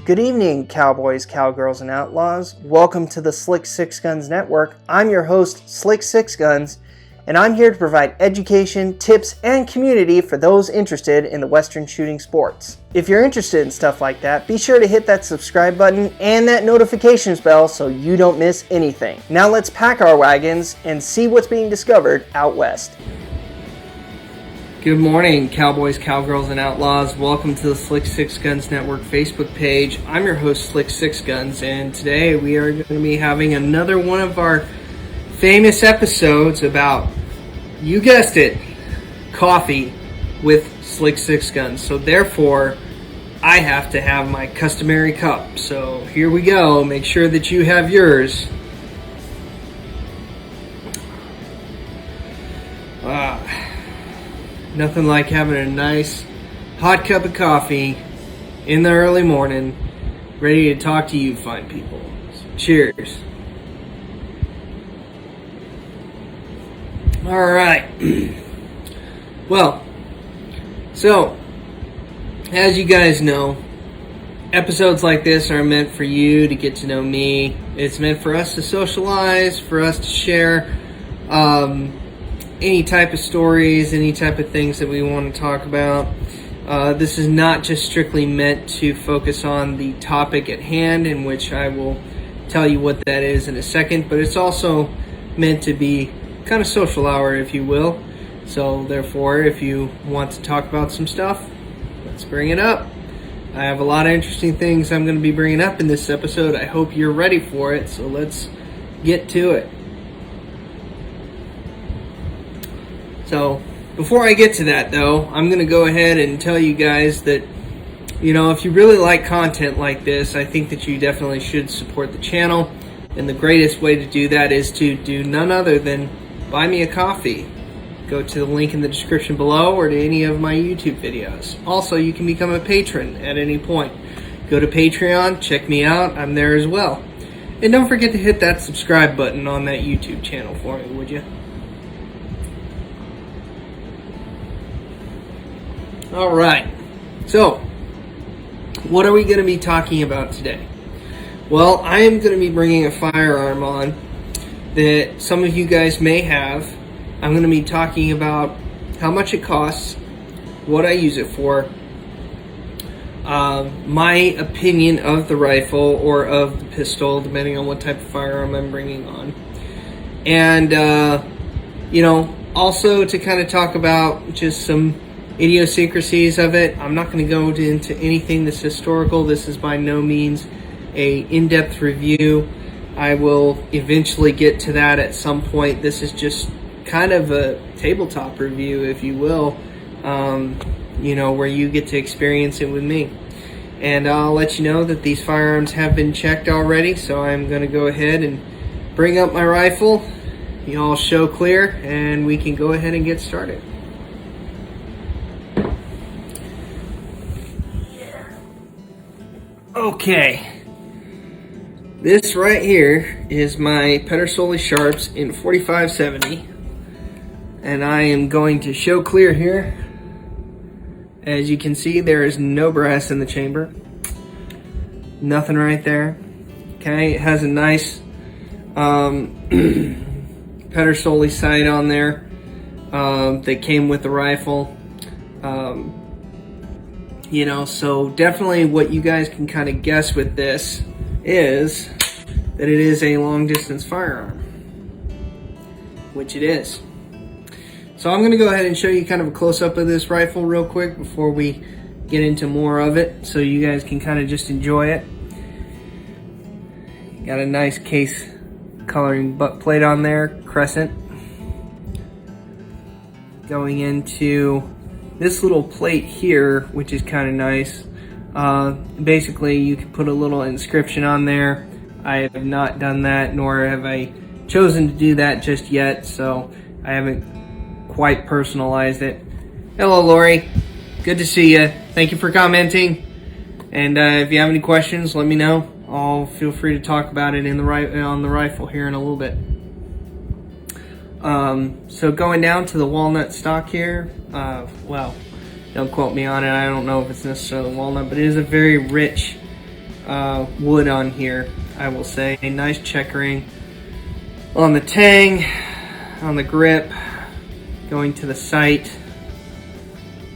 Good evening, cowboys, cowgirls, and outlaws. Welcome to the Slick Sixguns Network. I'm your host, Slick Sixguns, and I'm here to provide education, tips, and community for those interested in the Western shooting sports. If you're interested in stuff like that, be sure to hit that subscribe button and that notifications bell so you don't miss anything. Now let's pack our wagons and see what's being discovered out west. Good morning, cowboys, cowgirls, and outlaws. Welcome to the Slick Sixguns Network Facebook page. I'm your host, Slick Sixguns, and today we are going to be having another one of our famous episodes about, you guessed it, coffee with Slick Sixguns. So therefore, I have to have my customary cup. So here we go. Make sure that you have yours. Nothing like having a nice hot cup of coffee in the early morning, ready to talk to you fine people. So cheers. All right. Well, so as you guys know, episodes like this are meant for you to get to know me. It's meant for us to socialize, for us to share any type of stories, any type of things that we want to talk about. This is not just strictly meant to focus on the topic at hand, in which I will tell you what that is in a second, but it's also meant to be kind of social hour, if you will. So therefore, if you want to talk about some stuff, let's bring it up. I have a lot of interesting things I'm going to be bringing up in this episode. I hope you're ready for it, so let's get to it. So, before I get to that though, I'm going to go ahead and tell you guys that, if you really like content like this, I think that you definitely should support the channel. And the greatest way to do that is to do none other than buy me a coffee. Go to the link in the description below or to any of my YouTube videos. Also, you can become a patron at any point. Go to Patreon, check me out, I'm there as well. And don't forget to hit that subscribe button on that YouTube channel for me, would you? Alright, so what are we going to be talking about today? Well, I am going to be bringing a firearm on that some of you guys may have. I'm going to be talking about how much it costs, what I use it for, my opinion of the rifle or of the pistol, depending on what type of firearm I'm bringing on. And, also to kind of talk about just some idiosyncrasies of it. I'm not going to go into anything that's historical. This is by no means a in-depth review. I will eventually get to that at some point. This is just kind of a tabletop review, if you will, where you get to experience it with me. And I'll let you know that these firearms have been checked already, so I'm going to go ahead and bring up my rifle. You all show clear, and we can go ahead and get started. Okay, this right here is my Pedersoli Sharps in 4570, and I am going to show clear here. As you can see, there is no brass in the chamber, nothing right there. Okay, it has a nice Pedersoli sight on there that came with the rifle. So definitely what you guys can kind of guess with this is that it is a long distance firearm, which it is. So I'm going to go ahead and show you kind of a close-up of this rifle real quick before we get into more of it, so you guys can kind of just enjoy it. Got a nice case coloring butt plate on there, crescent. Going into this little plate here, which is kind of nice. Basically, you can put a little inscription on there. I have not done that, nor have I chosen to do that just yet, so I haven't quite personalized it. Hello, Lori. Good to see you. Thank you for commenting. And if you have any questions, let me know. I'll feel free to talk about it on the rifle here in a little bit. So going down to the walnut stock here, well, don't quote me on it. I don't know if it's necessarily walnut, but it is a very rich wood on here, I will say. A nice checkering on the tang, on the grip, going to the sight.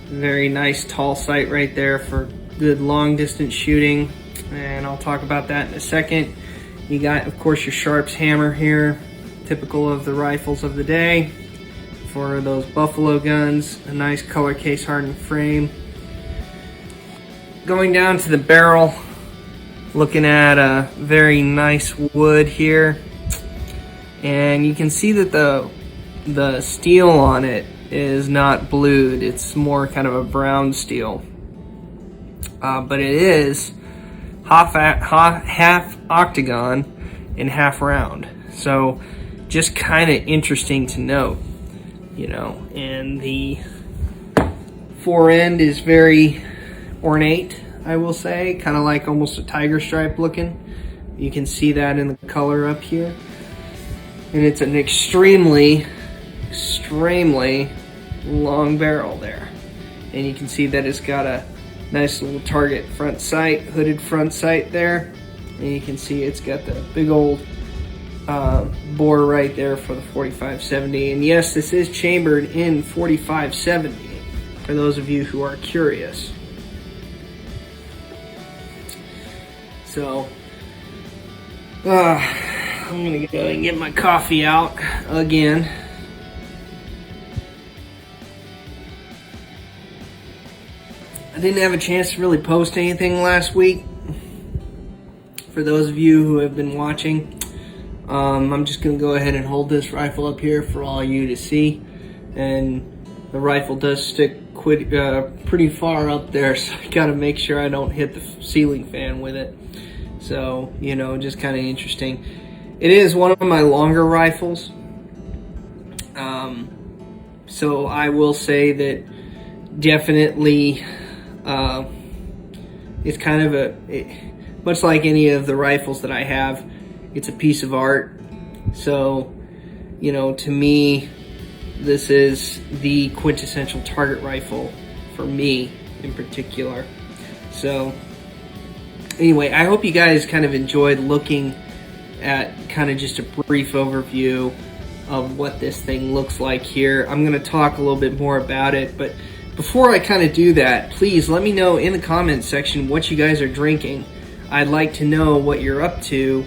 Very nice tall sight right there for good long distance shooting, and I'll talk about that in a second. You got, of course, your Sharps hammer here, typical of the rifles of the day for those buffalo guns. A nice color case hardened frame. Going down to the barrel, looking at a very nice wood here, and you can see that the steel on it is not blued. It's more kind of a brown steel, but it is half octagon and half round, so just kind of interesting to note, you know. And the fore end is very ornate, I will say, kind of like almost a tiger stripe looking. You can see that in the color up here, and it's an extremely long barrel there, and you can see that it's got a nice little target front sight, hooded front sight there, and you can see it's got the big old bore right there for the 4570. And yes, this is chambered in 4570 for those of you who are curious. So I'm gonna go and get my coffee out again. I didn't have a chance to really post anything last week. For those of you who have been watching, I'm just going to go ahead and hold this rifle up here for all you to see. And the rifle does stick pretty far up there, so I got to make sure I don't hit the ceiling fan with it. So, you know, just kind of interesting. It is one of my longer rifles. So I will say that definitely it's kind of much like any of the rifles that I have, it's a piece of art. So, you know, to me, this is the quintessential target rifle for me in particular. So anyway, I hope you guys kind of enjoyed looking at kind of just a brief overview of what this thing looks like here. I'm going to talk a little bit more about it, but before I kind of do that, please let me know in the comments section what you guys are drinking. I'd like to know what you're up to.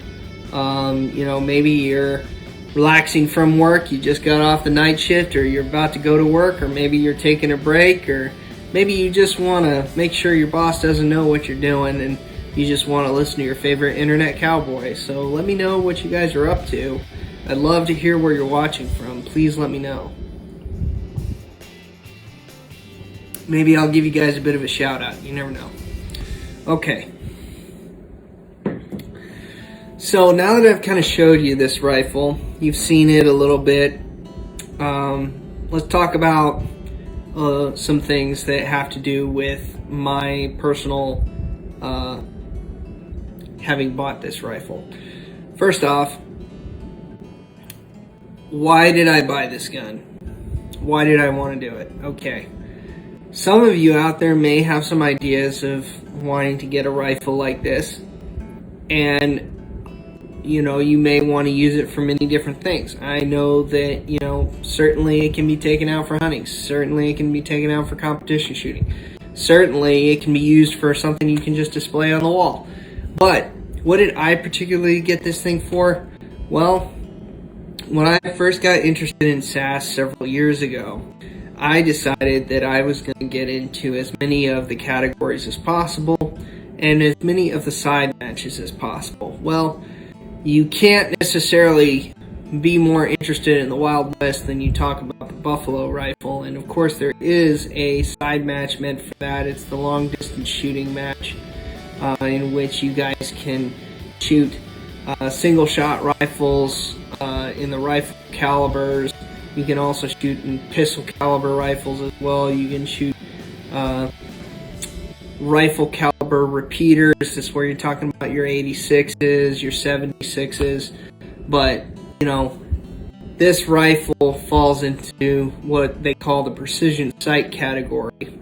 You know, maybe you're relaxing from work, you just got off the night shift, or you're about to go to work, or maybe you're taking a break, or maybe you just want to make sure your boss doesn't know what you're doing and you just want to listen to your favorite internet cowboy. So let me know what you guys are up to. I'd love to hear where you're watching from. Please let me know. Maybe I'll give you guys a bit of a shout out. You never know. Okay. So now that I've kind of showed you this rifle, you've seen it a little bit. Let's talk about some things that have to do with my personal having bought this rifle. First off, why did I buy this gun? Why did I want to do it? Okay. Some of you out there may have some ideas of wanting to get a rifle like this, and you know, you may want to use it for many different things. I know that, you know, certainly it can be taken out for hunting, certainly it can be taken out for competition shooting, certainly it can be used for something you can just display on the wall. But what did I particularly get this thing for? Well, when I first got interested in SAS several years ago, I decided that I was going to get into as many of the categories as possible and as many of the side matches as possible. Well, you can't necessarily be more interested in the Wild West than you talk about the Buffalo rifle, and of course there is a side match meant for that. It's the long distance shooting match in which you guys can shoot single shot rifles in the rifle calibers. You can also shoot in pistol caliber rifles as well. You can shoot rifle caliber repeaters. This is where you're talking about your 86s, your 76s. But, you know, this rifle falls into what they call the precision sight category.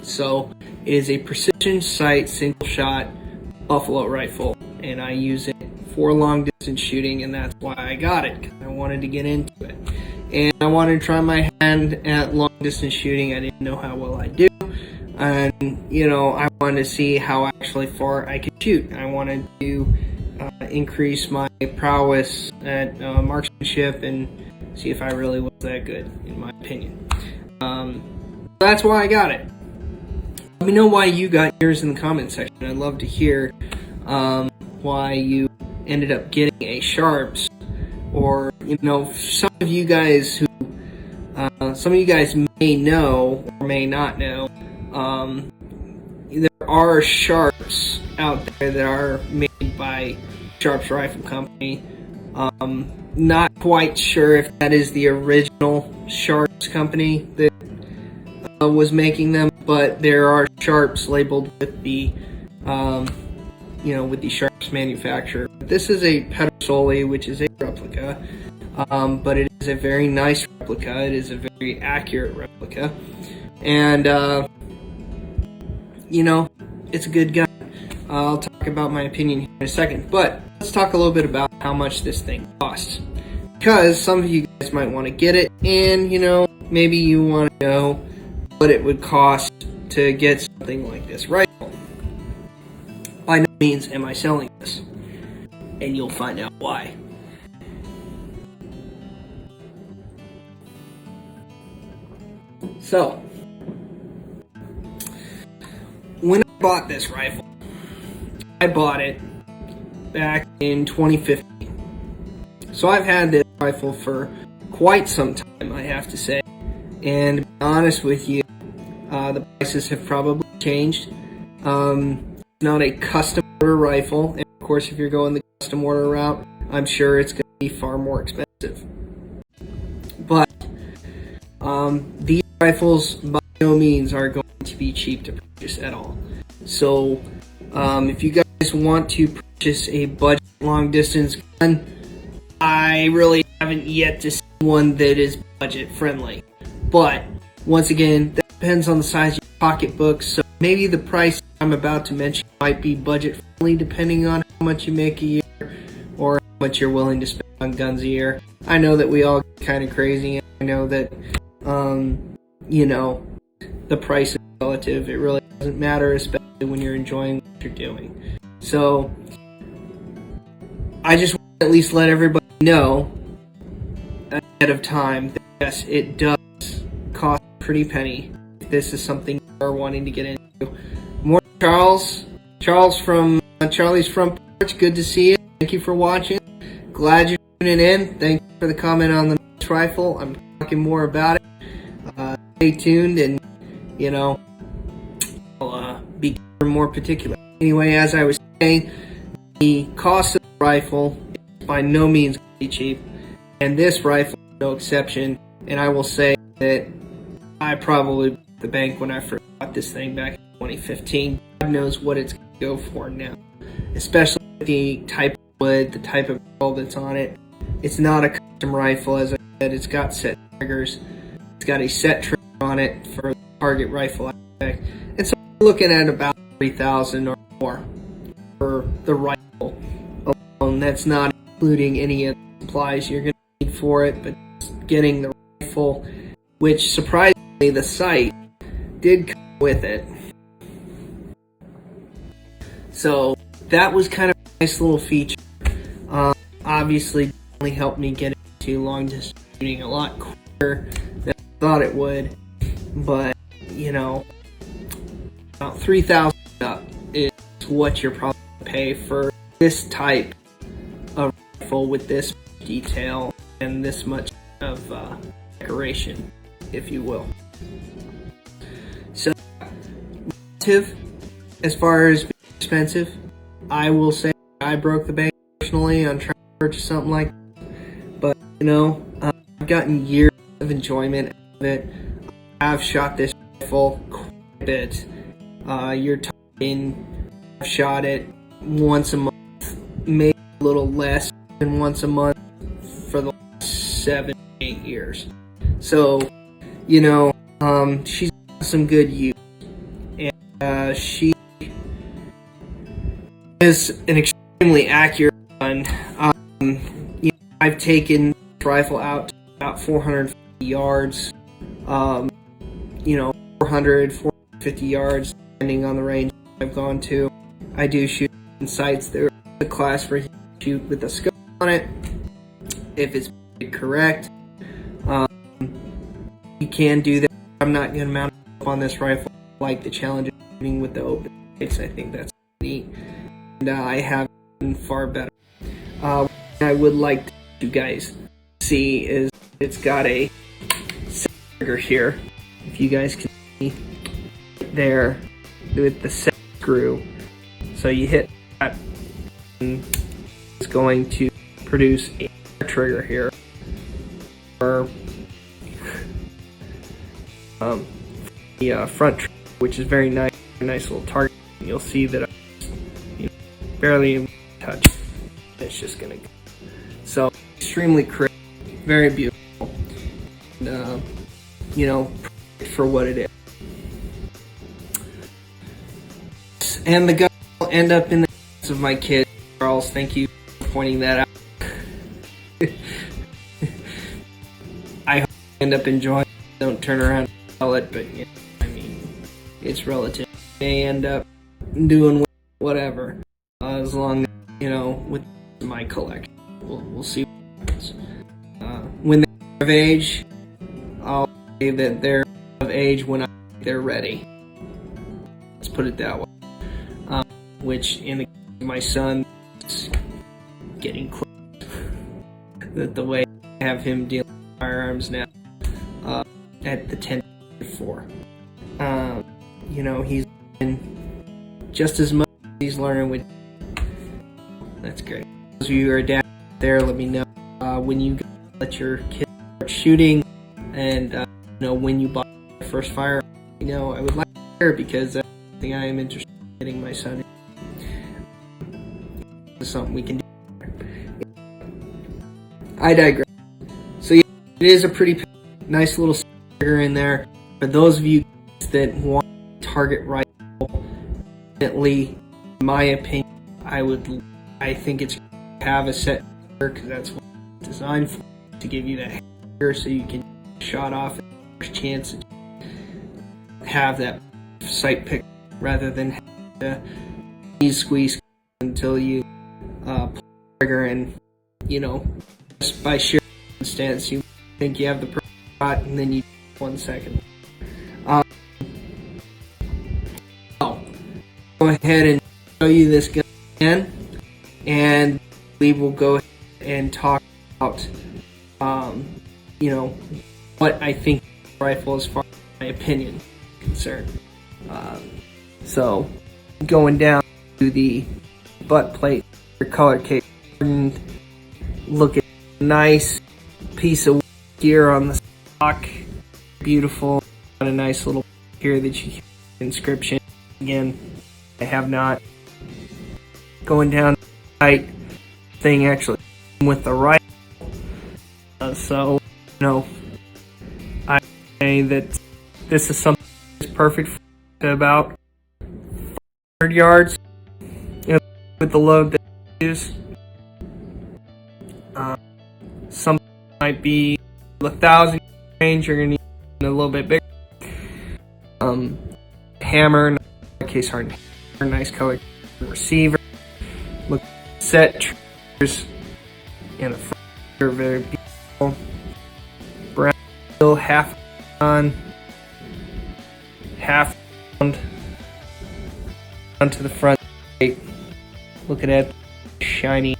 So It is a precision sight single shot buffalo rifle, and I use it for long distance shooting, and that's why I got it, because I wanted to get into it. And I wanted to try my hand at long distance shooting. I didn't know how well I do, and I wanted to see how actually far I could shoot. I wanted to increase my prowess at marksmanship and see if I really was that good, in my opinion. That's why I got it. Let me know why you got yours in the comment section. I'd love to hear why you ended up getting a Sharps, or some of you guys may know or may not know. There are Sharps out there that are made by Sharps Rifle Company. Not quite sure if that is the original Sharps company that was making them, but there are Sharps labeled with the with the Sharps manufacturer. This is a Pedersoli, which is a replica, but it is a very nice replica. It is a very accurate replica, and it's a good gun. I'll talk about my opinion here in a second, but let's talk a little bit about how much this thing costs, because some of you guys might want to get it, and maybe you want to know what it would cost to get something like this rifle. By no means am I selling this, and you'll find out why. So, when I bought this rifle, I bought it back in 2015. So I've had this rifle for quite some time, I have to say. And to be honest with you, the prices have probably changed. It's not a custom order rifle, and of course if you're going the custom order route, I'm sure it's going to be far more expensive. But these rifles by no means are going to be cheap to purchase at all. So if you guys want to purchase a budget long distance gun, I really haven't yet to see one that is budget friendly. But once again, that depends on the size of your pocketbook, so maybe the price I'm about to mention might be budget friendly depending on how much you make a year or how much you're willing to spend on guns a year. I know that we all get kind of crazy, and I know that the price is relative. It really doesn't matter, especially when you're enjoying what you're doing. So I just want to at least let everybody know ahead of time that yes, it does cost a pretty penny if this is something you are wanting to get into. More Charles from Charlie's Front Porch, good to see you. Thank you for watching. Glad you're tuning in. Thank you for the comment on the rifle. I'm talking more about it. Stay tuned, and I'll be more particular. Anyway, as I was saying, the cost of the rifle is by no means going to be cheap, and this rifle is no exception. And I will say that I probably broke the bank when I first bought this thing back in 2015. God knows what it's going to go for now, especially with the type of wood, the type of barrel that's on it. It's not a custom rifle, as I said. It's got set triggers. It's got a set trigger on it for the target rifle aspect. And so we're looking at about $3,000 or more for the rifle alone. That's not including any of the supplies you're going to need for it, but just getting the rifle, which surprisingly the sight did come with it. So that was kind of a nice little feature. Obviously definitely helped me get into long distance shooting a lot quicker than I thought it would. But about $3,000 up is what you're probably going to pay for this type of rifle with this detail and this much of decoration, if you will. So, relative as far as being expensive, I will say I broke the bank personally on trying to purchase something like that. But I've gotten years of enjoyment out of it. I've shot this rifle quite a bit. You're talking, I've shot it once a month, maybe a little less than once a month for the last 7-8 years. So, she's got some good use. And She is an extremely accurate gun. I've taken this rifle out to about 450 yards. 400, 450 yards, depending on the range I've gone to. I do shoot in sights. There's a class where you shoot with a scope on it, if it's correct. You can do that. I'm not going to mount up on this rifle. I like the challenge of shooting with the open sights. I think that's neat. And I have been far better. What I would like you guys see is it's got a trigger here. If you guys can see there with the set screw. So you hit that, and it's going to produce a trigger here. Or the front trigger, which is very nice, nice little target. You'll see that I barely even touch. It's just gonna go. So extremely crisp, very beautiful, and perfect for what it is. And the gun will end up in the hands of my kid, Charles. Thank you for pointing that out. I hope you end up enjoying it. Don't turn around and sell it, but it's relative. They end up doing whatever, as long as, with my collection. We'll see what happens. When they're of age, I'll say that they're of age when they're ready. Let's put it that way. Which, in the case of my son, is getting close. That the way I have him deal with firearms now, at the 10-4. He's been just as much as he's learning with. That's great. Those of you who are down there, let me know when you let your kid start shooting, and when you buy your first firearm. I would like to hear, because that's something I am interested in getting my son in. This is something we can do. I digress. So yeah, it is a pretty nice little trigger in there. For those of you that want a target rifle, definitely, in my opinion, I think it's have a set trigger, because that's what it's designed for, to give you that trigger so you can shot off at the first chance to have that sight pick, rather than have to squeeze until you pull the trigger, and just by sheer circumstance you think you have the perfect shot, and then you 1 second. I'll go ahead and show you this gun again, and we will go ahead and talk about what I think of the rifle as far as my opinion is concerned. So going down to the butt plate, your color case, and look at a nice piece of gear on the stock. Beautiful. Got a nice little here that you can inscription. Again, I have not. Going down the right thing actually with the right. So I say that this is something that's perfect for about 500 yards with the load that I use. Something might be 1,000 range. You're gonna need a little bit bigger. Hammer, case hard, nice color receiver. Look, set triggers in the front are very beautiful. Brown steel, half on, half round, down to the front. Look at that shiny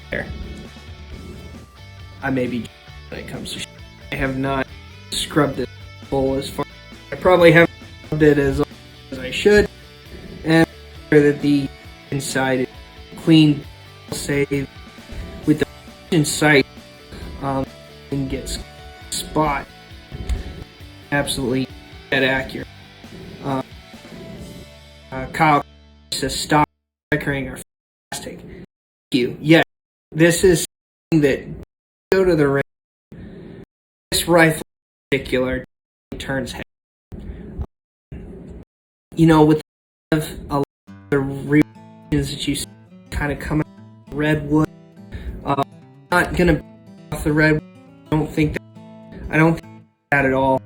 there. I may be when it comes to I have not scrubbed it full as far. I probably haven't scrubbed it as I should, and that the inside is clean. Say with the inside, and gets spot absolutely dead accurate. Kyle says stop bickering or plastic. Thank you. Yeah, this is something that go to the range. This rifle in particular turns head. with a lot of the regions that you see kind of come out of redwood, I'm not gonna be off the redwood. I don't think that at all.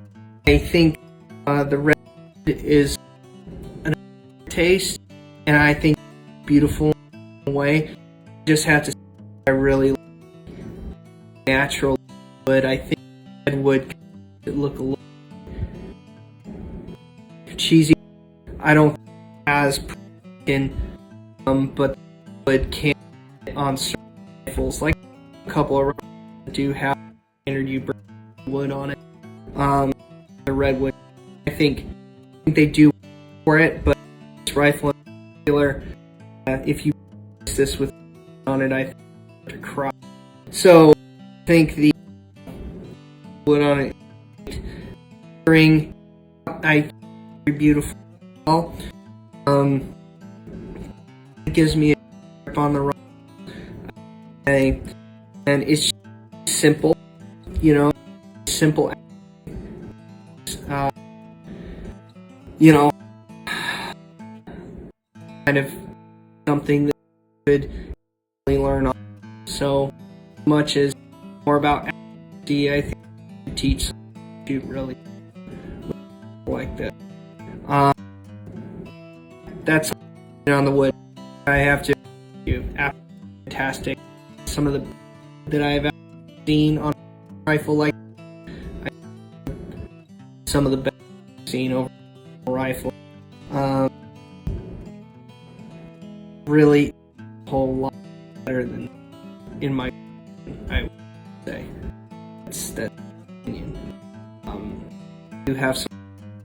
I think the red is an taste, and I think it's beautiful in a way. I just have to say I really like natural wood. I think redwood could look a little cheesy. I don't think as in, but wood can on certain rifles, like a couple of rifles that do have standard you bring wood on it. The redwood, I think they do for it, but this rifle in particular, if you place this with on it, I think it's to cry. So I think the wood on it, ring, I very beautiful. It gives me a grip on the rifle, and it's simple, simple. Kind of something that you could really learn on. So much as more about accuracy, I think you teach you really like that. That's on the wood. I have to do fantastic. Some of the that I've seen on a rifle like some of the best I've seen over a rifle. Really a whole lot better than in my opinion, I would say. That's opinion. I do have some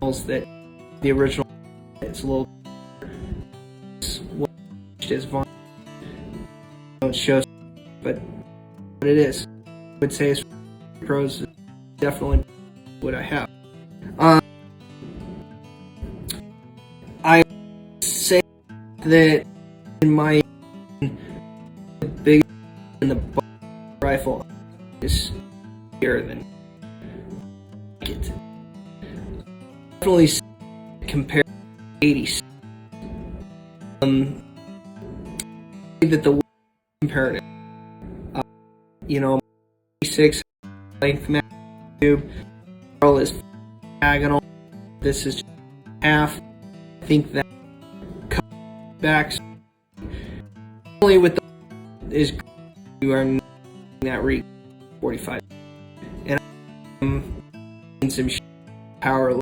models that the original is a little as Vaughn don't show, but it is. I would say as pros is definitely what I have. I say that in my the big in the rifle is bigger than it. Definitely compare 80s. That the comparative, 6 length mag tube, barrel is diagonal. This is half. I think that backs only with the is you are in that reach 45, and I'm in some power.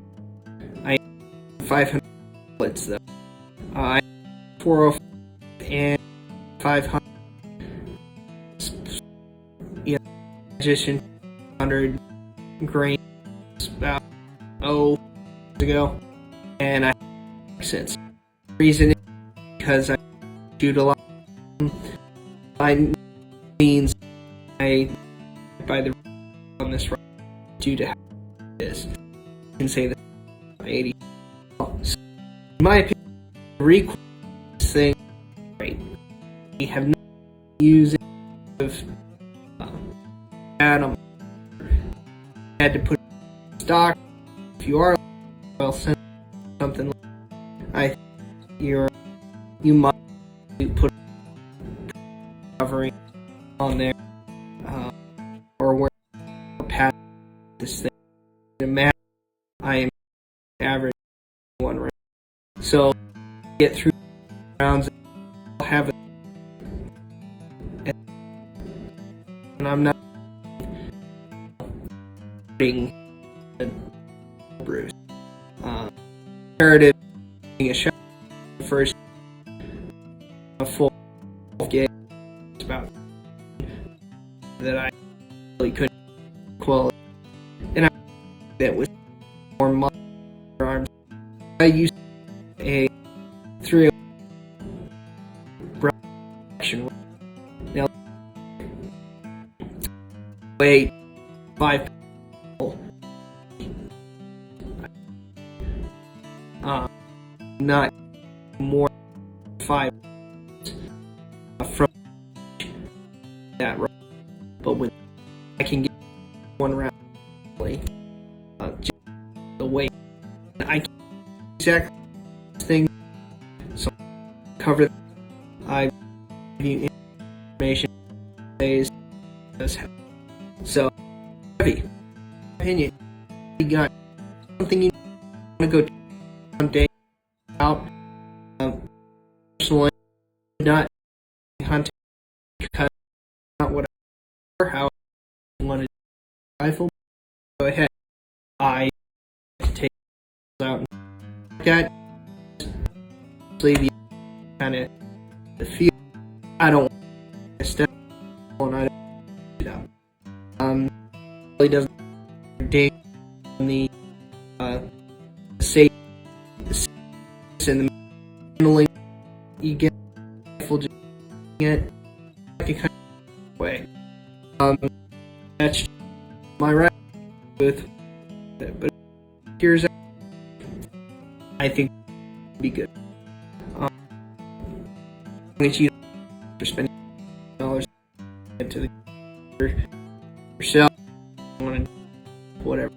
I 500 bullets though. I 405 and 500. Just 100 grains about years ago, and I since reason is because I shoot a lot. By means I by the on this rifle due to how this I can say that 80. So, in my opinion, the recoil thing great. We have not used it of Adam had to put stock. If you are well sent something, I you might put covering on there or where pat this thing. Imagine I am average one round, so get through rounds. I'll have it, and I'm not being bruised. Imperative being a shot first a full game about that I really couldn't quality, and I that was more muscle arms. I used a 3 action now weight 5 not more 5 from that round, but when I can get one round just the weight I can exactly thing. So cover. I give you information. So heavy opinion. You got something you want to go one day out. Personally, not hunting, cut out whatever. How you want to rifle. Go ahead. I take out and that. Leave you kind of the feel. I don't want to step on. I don't. You know. Really doesn't dig on the safe and the handling. You get rifle just it like a kind of way. That's my right with it, but here's I think it'd be good. As you are spending dollars into the yourself, want to whatever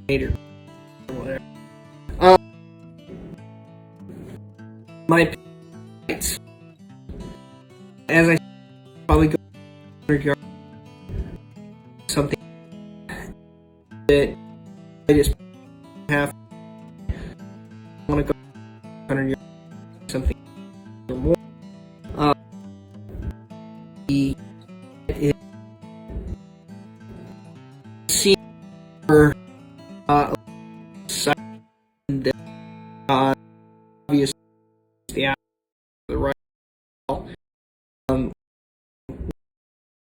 later or whatever. My opinions, as I probably go 100 yards, something that I just have want to go 100 yards, something or more. The it seems for the obvious the right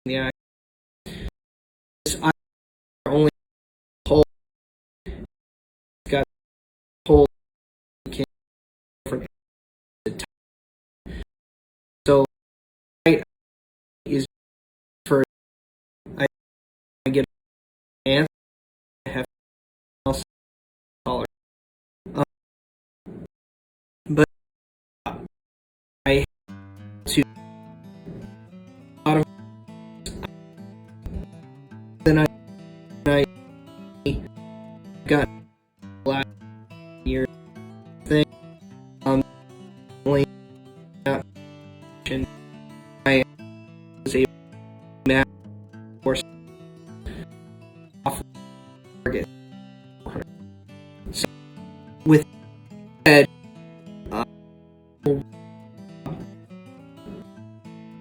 yeah I only whole got whole different so right is for I get an answer I have else color but I to bottom then I got last year thing only and I was able to match force off target so with that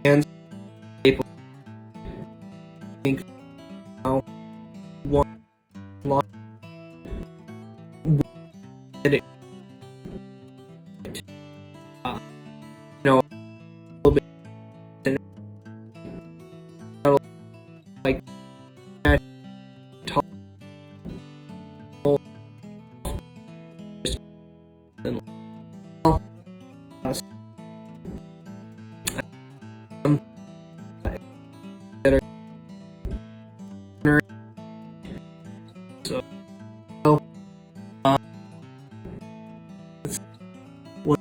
and able to think now one long it you know a little bit like that tall and that are so that's what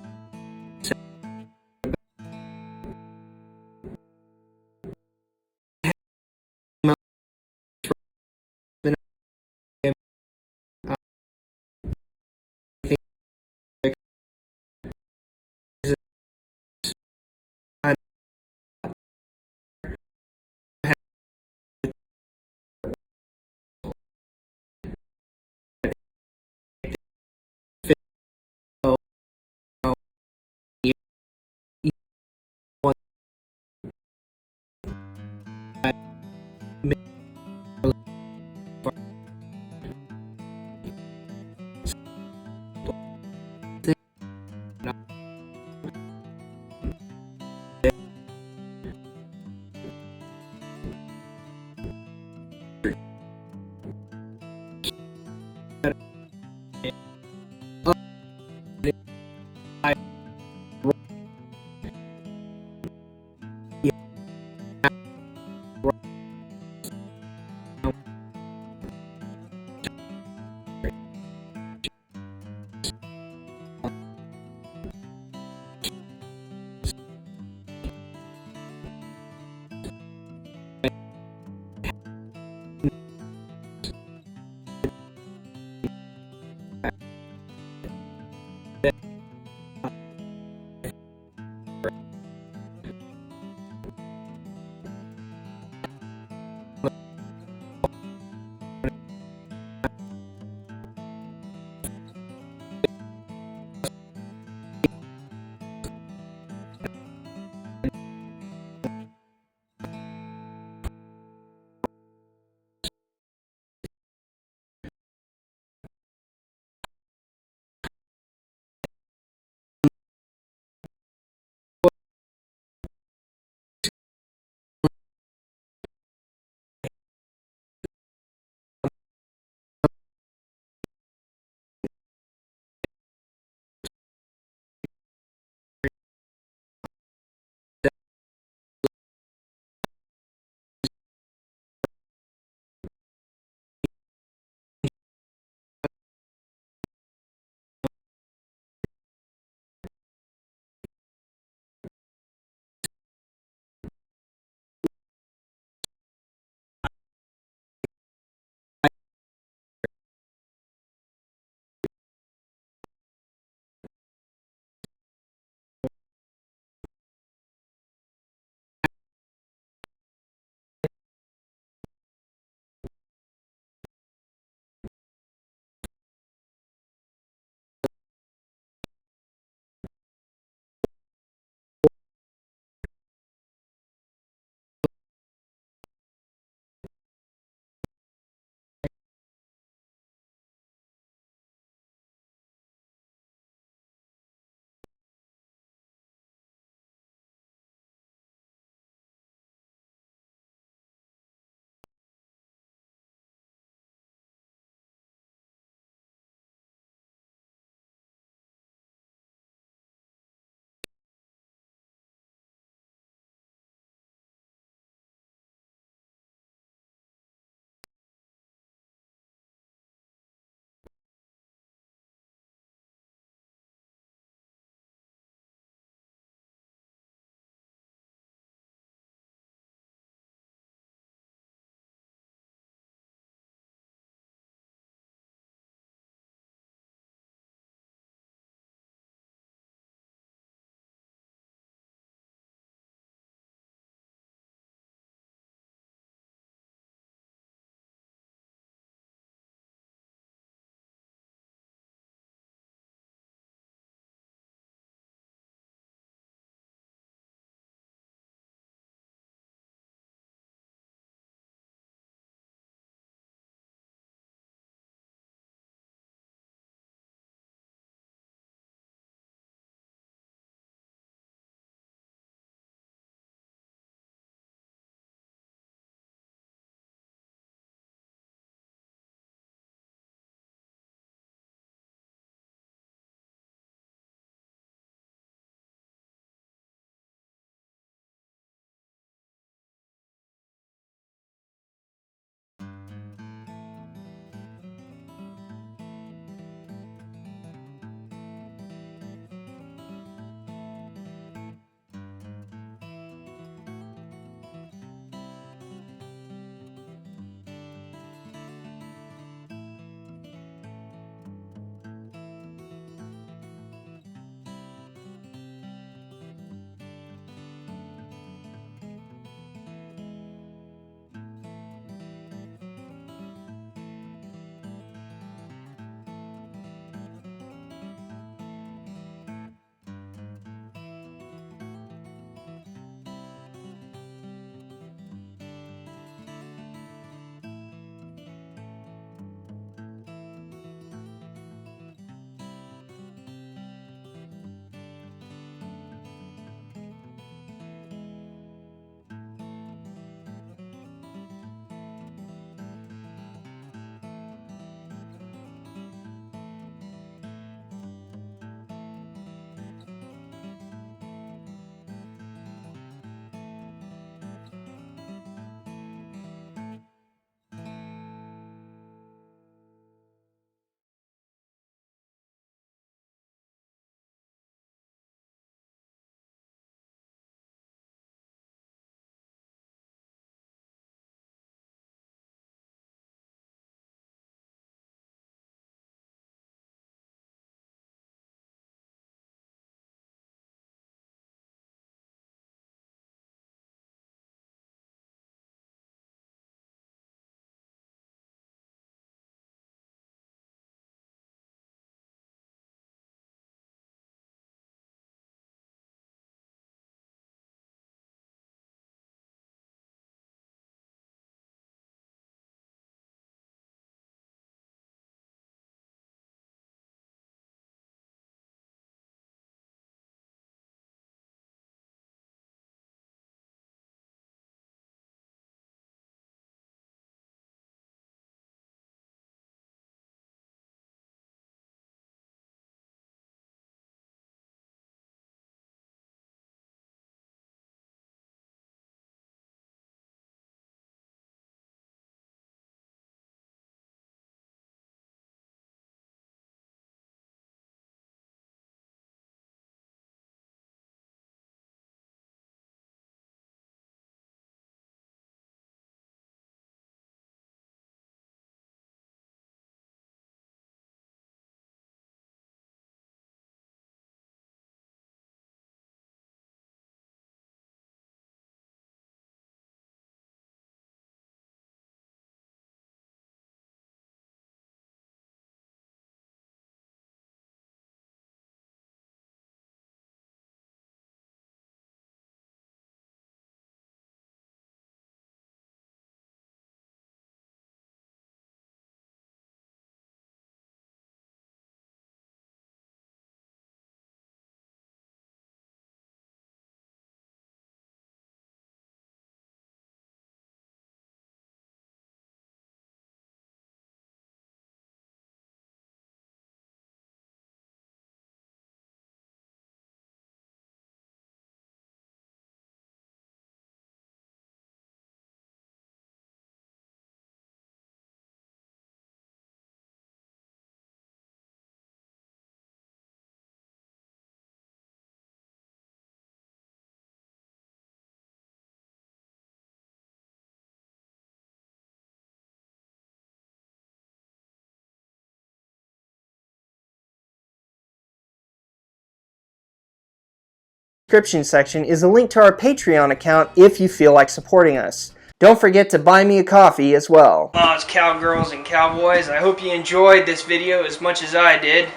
description section is a link to our Patreon account if you feel like supporting us. Don't forget to buy me a coffee as well. It's cowgirls and cowboys. I hope you enjoyed this video as much as I did.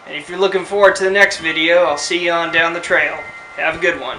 And if you're looking forward to the next video, I'll see you on down the trail. Have a good one.